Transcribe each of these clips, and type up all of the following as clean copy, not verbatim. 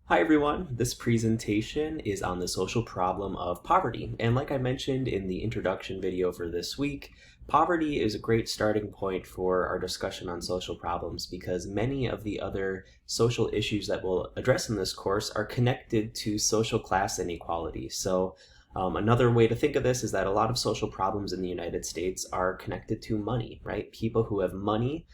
Hi everyone, this presentation is on the social problem of poverty. And like I mentioned in the introduction video for this week, poverty is a great starting point for our discussion on social problems because many of the other social issues that we'll address in this course are connected to social class inequality. Another way to think of this is that a lot of social problems in the United States are connected to money, right? People who have money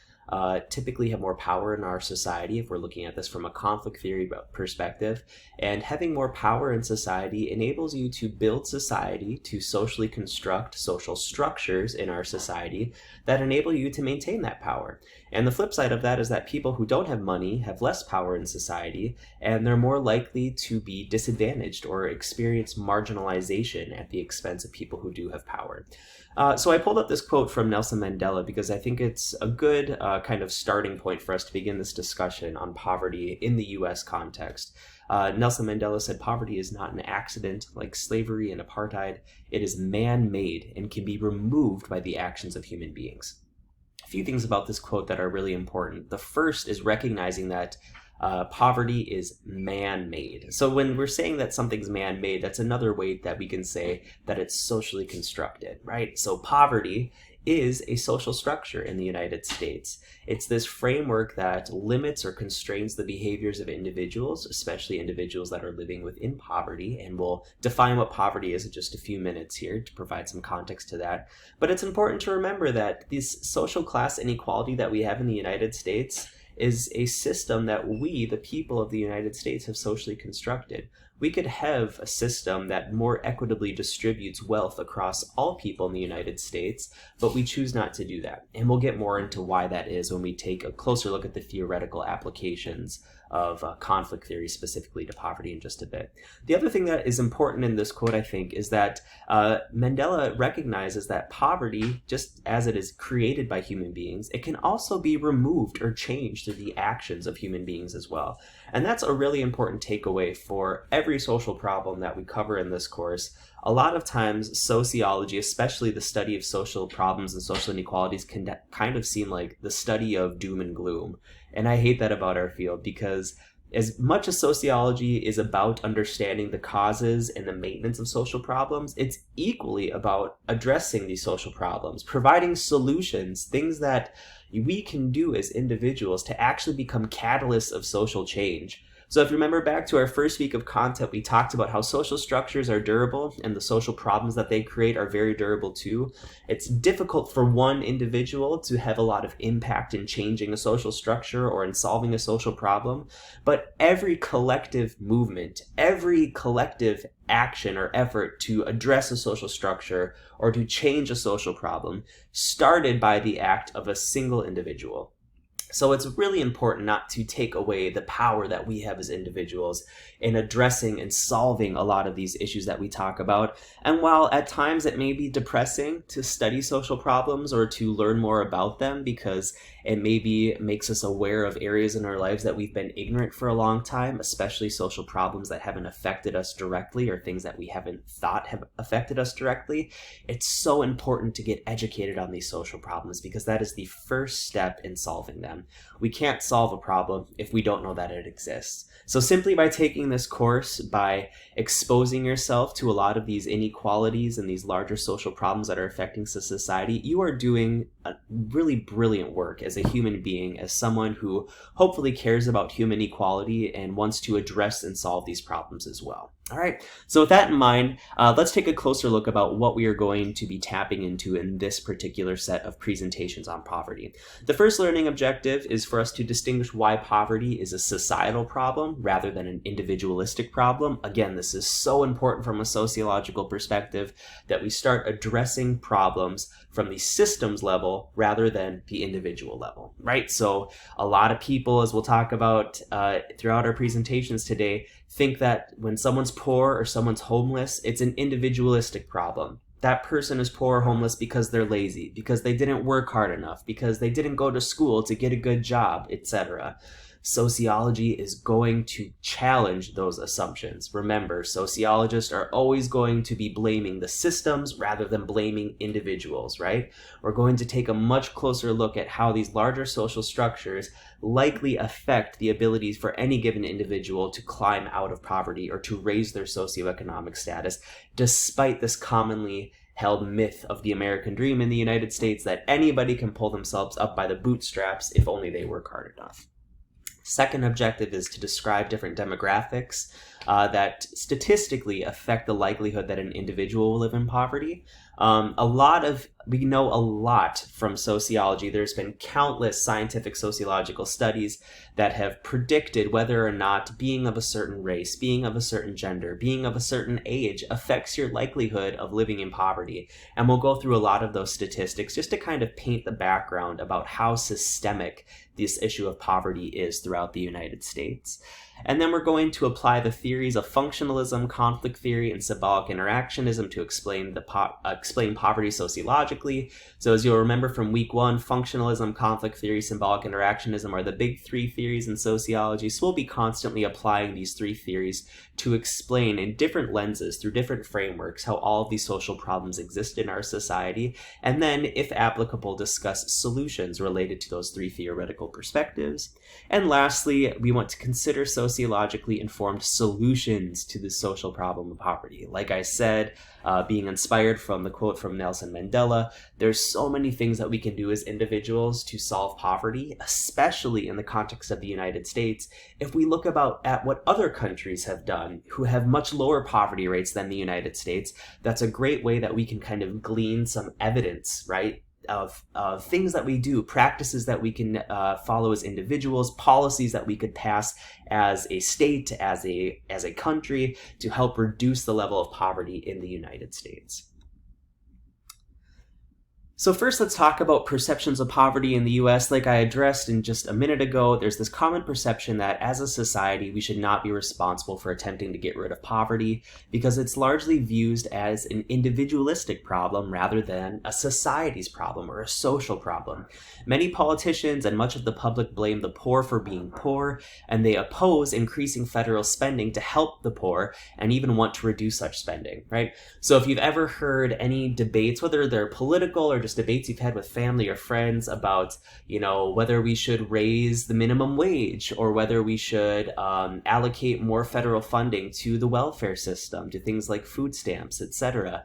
typically have more power in our society if we're looking at this from a conflict theory perspective. And having more power in society enables you to build society, to socially construct social structures in our society that enable you to maintain that power. And the flip side of that is that people who don't have money have less power in society, and they're more likely to be disadvantaged or experience marginalization at the expense of people who do have power. So I pulled up this quote from Nelson Mandela because I think it's a good kind of starting point for us to begin this discussion on poverty in the US context. Nelson Mandela said, "Poverty is not an accident like slavery and apartheid. It is man-made and can be removed by the actions of human beings." A few things about this quote that are really important. The first is recognizing that poverty is man-made. So when we're saying that something's man-made, that's another way that we can say that it's socially constructed, right? So poverty is a social structure in the United States. It's this framework that limits or constrains the behaviors of individuals, especially individuals that are living within poverty, and we'll define what poverty is in just a few minutes here to provide some context to that. But it's important to remember that this social class inequality that we have in the United States is a system that we, the people of the United States, have socially constructed. We could have a system that more equitably distributes wealth across all people in the United States, but we choose not to do that. And we'll get more into why that is when we take a closer look at the theoretical applications of conflict theory specifically to poverty in just a bit. The other thing that is important in this quote, I think, is that Mandela recognizes that poverty, just as it is created by human beings, it can also be removed or changed through the actions of human beings as well. And that's a really important takeaway for every social problem that we cover in this course. A lot of times sociology, especially the study of social problems and social inequalities, can kind of seem like the study of doom and gloom. And I hate that about our field because as much as sociology is about understanding the causes and the maintenance of social problems, it's equally about addressing these social problems, providing solutions, things that we can do as individuals to actually become catalysts of social change. So if you remember back to our first week of content, we talked about how social structures are durable and the social problems that they create are very durable too. It's difficult for one individual to have a lot of impact in changing a social structure or in solving a social problem, but every collective movement, every collective action or effort to address a social structure or to change a social problem started by the act of a single individual. So it's really important not to take away the power that we have as individuals in addressing and solving a lot of these issues that we talk about. And while at times it may be depressing to study social problems or to learn more about them because it maybe makes us aware of areas in our lives that we've been ignorant for a long time, especially social problems that haven't affected us directly or things that we haven't thought have affected us directly, it's so important to get educated on these social problems because that is the first step in solving them. We can't solve a problem if we don't know that it exists. So simply by taking this course, by exposing yourself to a lot of these inequalities and these larger social problems that are affecting society, you are doing a really brilliant work as a human being, as someone who hopefully cares about human equality and wants to address and solve these problems as well. All right, so with that in mind, let's take a closer look about what we are going to be tapping into in this particular set of presentations on poverty. The first learning objective is for us to distinguish why poverty is a societal problem rather than an individualistic problem. Again, this is so important from a sociological perspective that we start addressing problems from the systems level rather than the individual level, right? So a lot of people, as we'll talk about throughout our presentations today, think that when someone's poor or someone's homeless, it's an individualistic problem. That person is poor or homeless because they're lazy, because they didn't work hard enough, because they didn't go to school to get a good job, etc. sociology is going to challenge those assumptions. Remember, sociologists are always going to be blaming the systems rather than blaming individuals, right? We're going to take a much closer look at how these larger social structures likely affect the abilities for any given individual to climb out of poverty or to raise their socioeconomic status, despite this commonly held myth of the American dream in the United States that anybody can pull themselves up by the bootstraps if only they work hard enough. Second objective is to describe different demographics that statistically affect the likelihood that an individual will live in poverty. We know a lot from sociology. There's been countless scientific sociological studies that have predicted whether or not being of a certain race, being of a certain gender, being of a certain age affects your likelihood of living in poverty. And we'll go through a lot of those statistics just to kind of paint the background about how systemic this issue of poverty is throughout the United States. And then we're going to apply the theories of functionalism, conflict theory, and symbolic interactionism to explain poverty sociologically. So as you'll remember from week 1, functionalism, conflict theory, symbolic interactionism are the big 3 theories in sociology. So we'll be constantly applying these 3 theories to explain in different lenses, through different frameworks, how all of these social problems exist in our society. And then, if applicable, discuss solutions related to those 3 theoretical perspectives. And lastly, we want to consider sociologically informed solutions to the social problem of poverty. Like I said, being inspired from the quote from Nelson Mandela, there's so many things that we can do as individuals to solve poverty, especially in the context of the United States. If we look at what other countries have done, who have much lower poverty rates than the United States, that's a great way that we can kind of glean some evidence, right? Of things that we do, practices that we can follow as individuals, policies that we could pass as a state, as a country, to help reduce the level of poverty in the United States. So first, let's talk about perceptions of poverty in the US. Like I addressed in just a minute ago, there's this common perception that as a society, we should not be responsible for attempting to get rid of poverty because it's largely viewed as an individualistic problem rather than a society's problem or a social problem. Many politicians and much of the public blame the poor for being poor, and they oppose increasing federal spending to help the poor and even want to reduce such spending, right? So if you've ever heard any debates, whether they're political or just debates you've had with family or friends about, whether we should raise the minimum wage or whether we should allocate more federal funding to the welfare system, to things like food stamps, etc.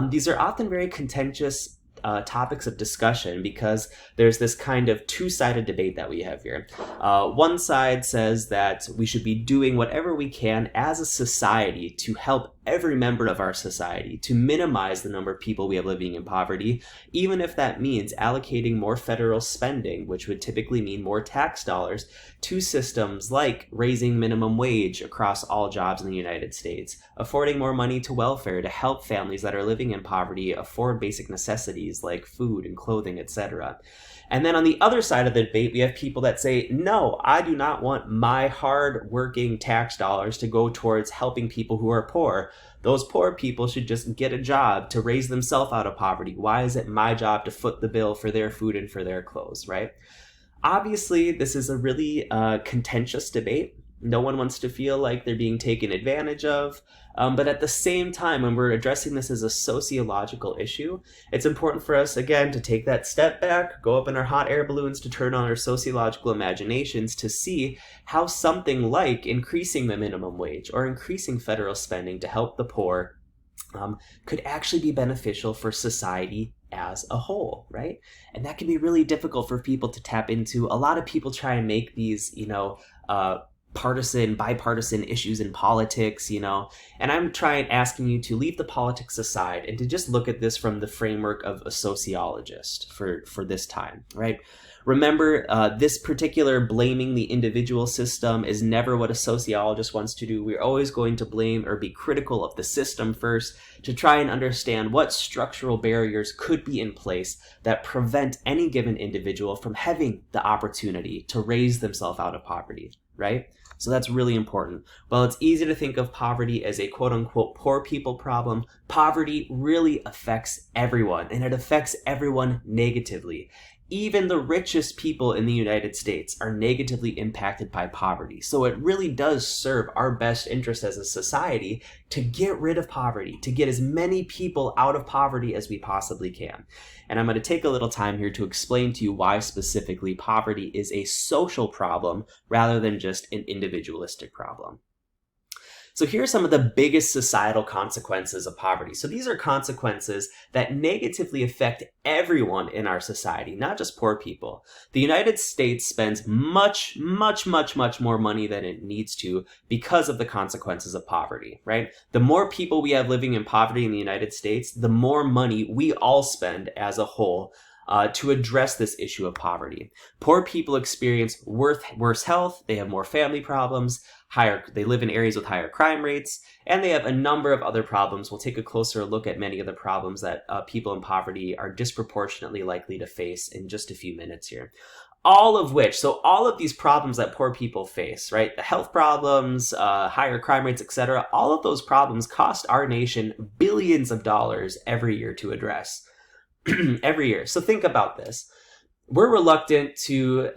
These are often very contentious topics of discussion because there's this kind of two-sided debate that we have here. One side says that we should be doing whatever we can as a society to help every member of our society, to minimize the number of people we have living in poverty, even if that means allocating more federal spending, which would typically mean more tax dollars, to systems like raising minimum wage across all jobs in the United States, affording more money to welfare to help families that are living in poverty afford basic necessities like food and clothing, etc. And then on the other side of the debate, we have people that say, no, I do not want my hard-working tax dollars to go towards helping people who are poor. Those poor people should just get a job to raise themselves out of poverty. Why is it my job to foot the bill for their food and for their clothes, right? Obviously, this is a really contentious debate. No one wants to feel like they're being taken advantage of. But at the same time, when we're addressing this as a sociological issue, it's important for us, again, to take that step back, go up in our hot air balloons to turn on our sociological imaginations to see how something like increasing the minimum wage or increasing federal spending to help the poor could actually be beneficial for society as a whole, right? And that can be really difficult for people to tap into. A lot of people try and make these, bipartisan issues in politics, and I'm asking you to leave the politics aside and to just look at this from the framework of a sociologist for this time, right? Remember, this particular blaming the individual system is never what a sociologist wants to do. We're always going to blame or be critical of the system first to try and understand what structural barriers could be in place that prevent any given individual from having the opportunity to raise themselves out of poverty, right? So that's really important. While it's easy to think of poverty as a quote-unquote poor people problem, poverty really affects everyone, and it affects everyone negatively. Even the richest people in the United States are negatively impacted by poverty. So it really does serve our best interest as a society to get rid of poverty, to get as many people out of poverty as we possibly can. And I'm going to take a little time here to explain to you why specifically poverty is a social problem rather than just an individualistic problem. So here are some of the biggest societal consequences of poverty. So these are consequences that negatively affect everyone in our society, not just poor people. The United States spends much more money than it needs to because of the consequences of poverty, right? The more people we have living in poverty in the United States, the more money we all spend as a whole to address this issue of poverty. Poor people experience worse health, they have more family problems, they live in areas with higher crime rates, and they have a number of other problems. We'll take a closer look at many of the problems that people in poverty are disproportionately likely to face in just a few minutes here. All of these problems that poor people face, right? The health problems, higher crime rates, etc., all of those problems cost our nation billions of dollars every year to address. Every year. So think about this. We're reluctant to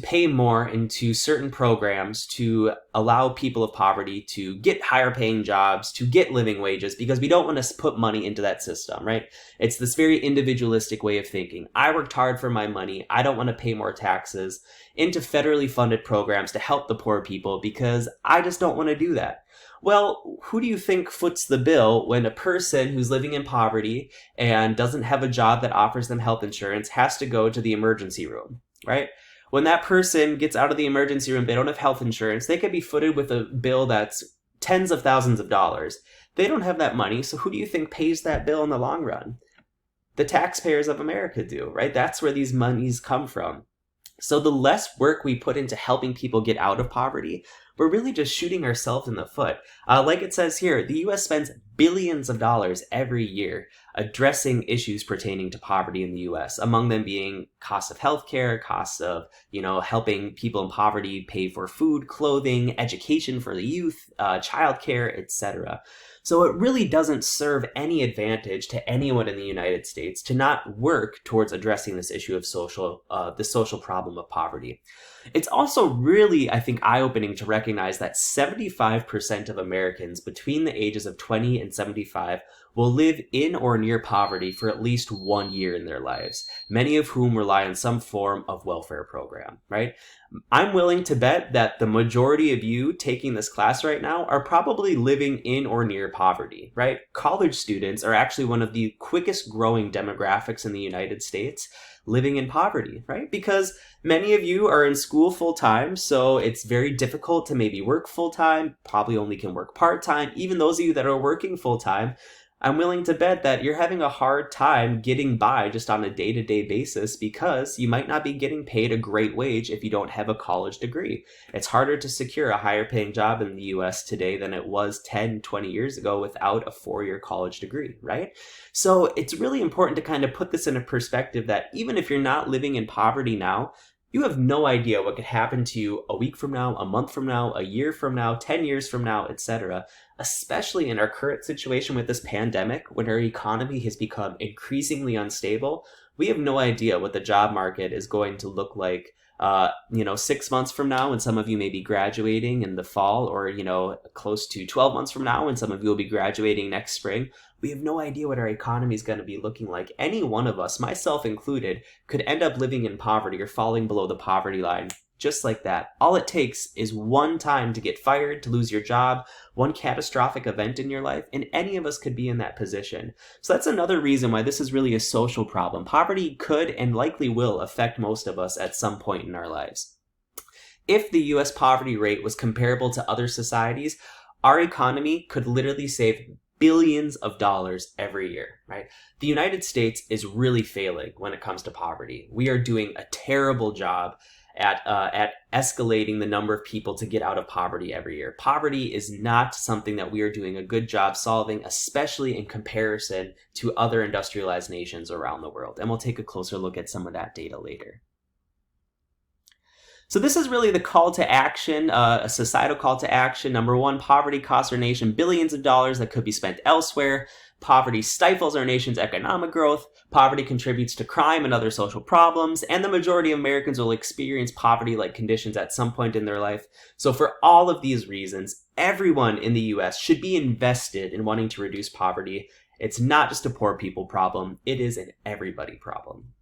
pay more into certain programs to allow people of poverty to get higher paying jobs, to get living wages, because we don't want to put money into that system, right? It's this very individualistic way of thinking. I worked hard for my money. I don't want to pay more taxes into federally funded programs to help the poor people because I just don't want to do that. Well, who do you think foots the bill when a person who's living in poverty and doesn't have a job that offers them health insurance has to go to the emergency room, right? When that person gets out of the emergency room, they don't have health insurance, they could be footed with a bill that's tens of thousands of dollars. They don't have that money, so who do you think pays that bill in the long run? The taxpayers of America do, right? That's where these monies come from. So the less work we put into helping people get out of poverty, we're really just shooting ourselves in the foot. Like it says here, the U.S. spends billions of dollars every year addressing issues pertaining to poverty in the U.S., among them being costs of healthcare, costs of, helping people in poverty pay for food, clothing, education for the youth, childcare, etc. So it really doesn't serve any advantage to anyone in the United States to not work towards addressing this issue of the social problem of poverty. It's also really, I think, eye-opening to recognize that 75% of Americans between the ages of 20 and 75 will live in or near poverty for at least 1 year in their lives, many of whom rely on some form of welfare program, right? I'm willing to bet that the majority of you taking this class right now are probably living in or near poverty, right? College students are actually one of the quickest growing demographics in the United States living in poverty, right? Because many of you are in school full time, so it's very difficult to maybe work full time, probably only can work part time. Even those of you that are working full time, I'm willing to bet that you're having a hard time getting by just on a day-to-day basis because you might not be getting paid a great wage if you don't have a college degree. It's harder to secure a higher paying job in the US today than it was 10, 20 years ago without a 4-year college degree, right? So it's really important to kind of put this in a perspective that even if you're not living in poverty now, you have no idea what could happen to you a week from now, a month from now, a year from now, 10 years from now, etc. Especially in our current situation with this pandemic, when our economy has become increasingly unstable, we have no idea what the job market is going to look like 6 months from now, when some of you may be graduating in the fall, or, close to 12 months from now, when some of you will be graduating next spring. We have no idea what our economy is going to be looking like. Any one of us, myself included, could end up living in poverty or falling below the poverty line. Just like that. All it takes is one time to get fired, to lose your job, one catastrophic event in your life, and any of us could be in that position. So that's another reason why this is really a social problem. Poverty could and likely will affect most of us at some point in our lives. If the US poverty rate was comparable to other societies, our economy could literally save billions of dollars every year, right? The United States is really failing when it comes to poverty. We are doing a terrible job at escalating the number of people to get out of poverty every year. Poverty is not something that we are doing a good job solving, especially in comparison to other industrialized nations around the world. And we'll take a closer look at some of that data later. So this is really the call to action, a societal call to action. Number one, poverty costs our nation billions of dollars that could be spent elsewhere. Poverty stifles our nation's economic growth, poverty contributes to crime and other social problems, and the majority of Americans will experience poverty-like conditions at some point in their life. So for all of these reasons, everyone in the US should be invested in wanting to reduce poverty. It's not just a poor people problem, it is an everybody problem.